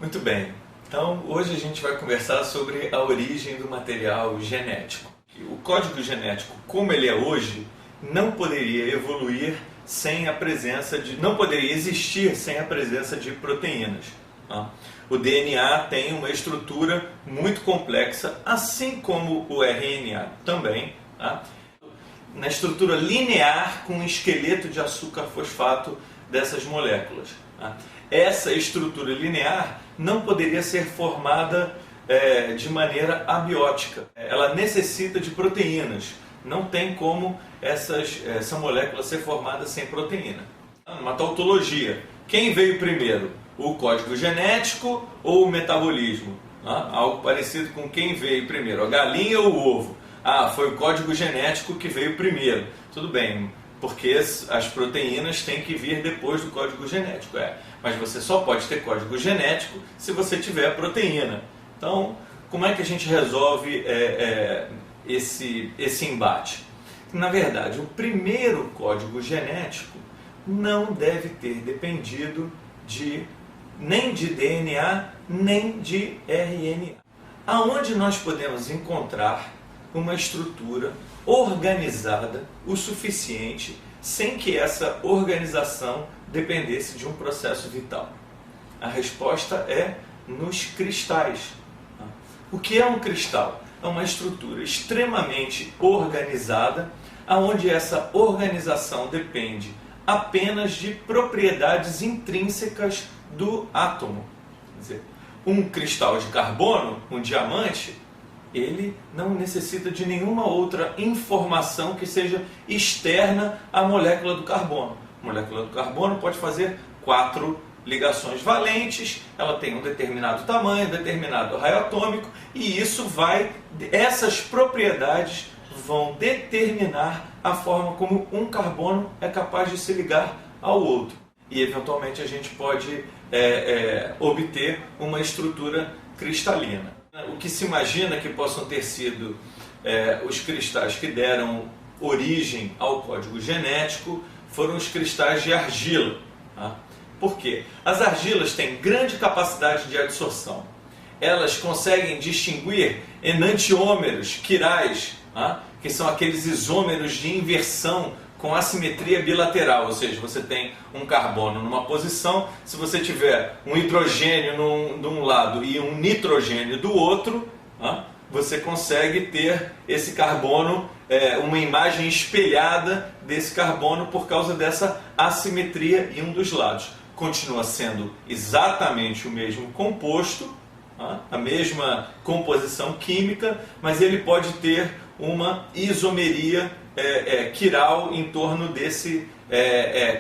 Muito bem, então hoje a gente vai conversar sobre a origem do material genético. O código genético, como ele é hoje, não poderia evoluir sem a presença de... não poderia existir sem a presença de proteínas. Tá? O DNA tem uma estrutura muito complexa, assim como o RNA também, tá? Na estrutura linear com um esqueleto de açúcar fosfato dessas moléculas. Tá? Essa estrutura linear não poderia ser formada de maneira abiótica. Ela necessita de proteínas. Não tem como essa molécula ser formada sem proteína. Uma tautologia. Quem veio primeiro? O código genético ou o metabolismo? Algo parecido com quem veio primeiro, a galinha ou o ovo? Foi o código genético que veio primeiro. Tudo bem, porque as proteínas têm que vir depois do código genético. Mas você só pode ter código genético se você tiver proteína. Então, como é que a gente resolve esse embate? Na verdade, o primeiro código genético não deve ter dependido nem de DNA, nem de RNA. Aonde nós podemos encontrar uma estrutura organizada o suficiente sem que essa organização dependesse de um processo vital? A resposta é nos cristais. O que é um cristal? É uma estrutura extremamente organizada, onde essa organização depende apenas de propriedades intrínsecas do átomo. Quer dizer, um cristal de carbono, um diamante, ele não necessita de nenhuma outra informação que seja externa à molécula do carbono. A molécula do carbono pode fazer 4 ligações valentes, ela tem um determinado tamanho, determinado raio atômico, e essas propriedades vão determinar a forma como um carbono é capaz de se ligar ao outro. E eventualmente a gente pode obter uma estrutura cristalina. O que se imagina que possam ter sido os cristais que deram origem ao código genético foram os cristais de argila. Tá? Por quê? As argilas têm grande capacidade de adsorção. Elas conseguem distinguir enantiômeros quirais, tá? Que são aqueles isômeros de inversão com assimetria bilateral, ou seja, você tem um carbono numa posição, se você tiver um hidrogênio de um lado e um nitrogênio do outro, você consegue ter esse carbono, uma imagem espelhada desse carbono por causa dessa assimetria em um dos lados. Continua sendo exatamente o mesmo composto, a mesma composição química, mas ele pode ter uma isomeria quiral em torno desse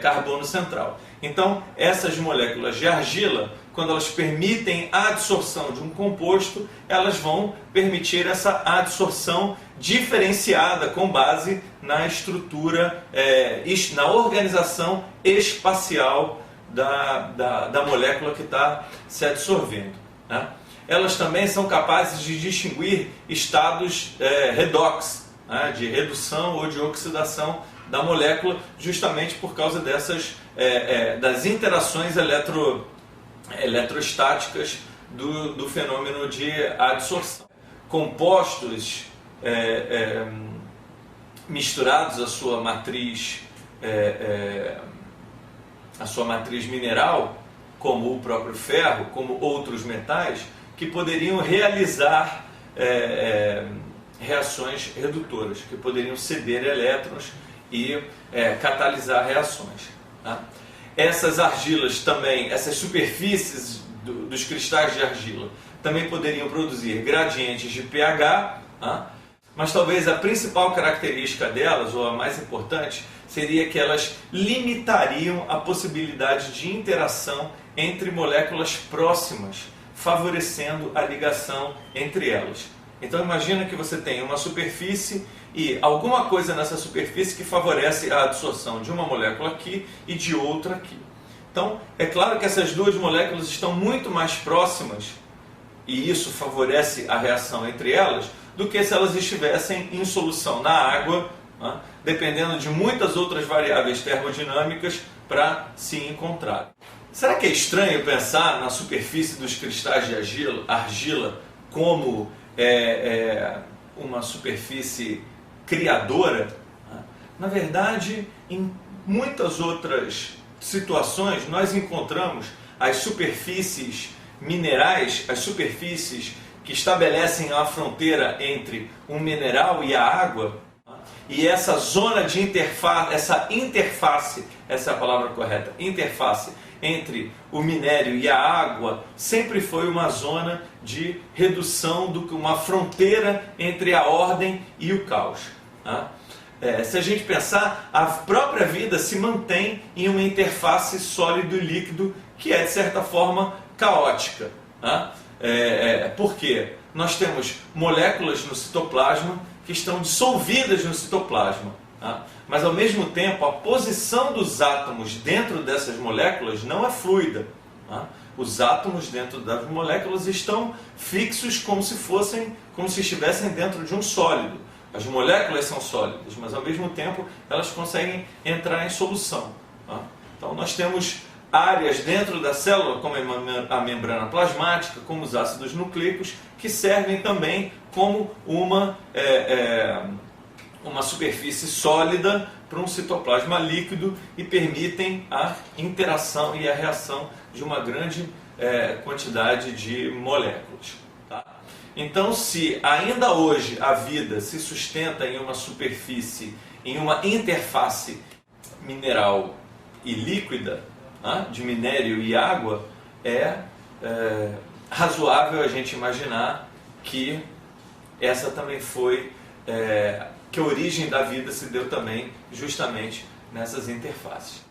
carbono central. Então, essas moléculas de argila, quando elas permitem a adsorção de um composto, elas vão permitir essa adsorção diferenciada com base na estrutura, na organização espacial da molécula que está se adsorvendo. Né? Elas também são capazes de distinguir estados redox, né, de redução ou de oxidação da molécula, justamente por causa das interações eletrostáticas do fenômeno de adsorção. Compostos misturados à sua matriz mineral, como o próprio ferro, como outros metais, que poderiam realizar reações redutoras, que poderiam ceder elétrons e catalisar reações. Tá? Essas argilas também, essas superfícies dos cristais de argila, também poderiam produzir gradientes de pH, tá? Mas talvez a principal característica delas, ou a mais importante, seria que elas limitariam a possibilidade de interação entre moléculas próximas, favorecendo a ligação entre elas. Então imagina que você tem uma superfície e alguma coisa nessa superfície que favorece a adsorção de uma molécula aqui e de outra aqui. Então é claro que essas duas moléculas estão muito mais próximas e isso favorece a reação entre elas do que se elas estivessem em solução na água, né, dependendo de muitas outras variáveis termodinâmicas para se encontrar. Será que é estranho pensar na superfície dos cristais de argila como uma superfície criadora? Na verdade, em muitas outras situações, nós encontramos as superfícies minerais, as superfícies que estabelecem a fronteira entre um mineral e a água, e essa zona de interface, essa é a palavra correta, interface entre o minério e a água, sempre foi uma zona de redução, uma fronteira entre a ordem e o caos. Se a gente pensar, a própria vida se mantém em uma interface sólido e líquido que é, de certa forma, caótica. Por quê? Nós temos moléculas no citoplasma que estão dissolvidas no citoplasma, mas ao mesmo tempo a posição dos átomos dentro dessas moléculas não é fluida. Os átomos dentro das moléculas estão fixos como se estivessem dentro de um sólido. As moléculas são sólidas, mas ao mesmo tempo elas conseguem entrar em solução. Então nós temos áreas dentro da célula, como a membrana plasmática, como os ácidos nucleicos, que servem também como uma superfície sólida para um citoplasma líquido e permitem a interação e a reação de uma grande quantidade de moléculas. Então, se ainda hoje a vida se sustenta em uma superfície, em uma interface mineral e líquida, de minério e água, é razoável a gente imaginar que essa também foi, que a origem da vida se deu também justamente nessas interfaces.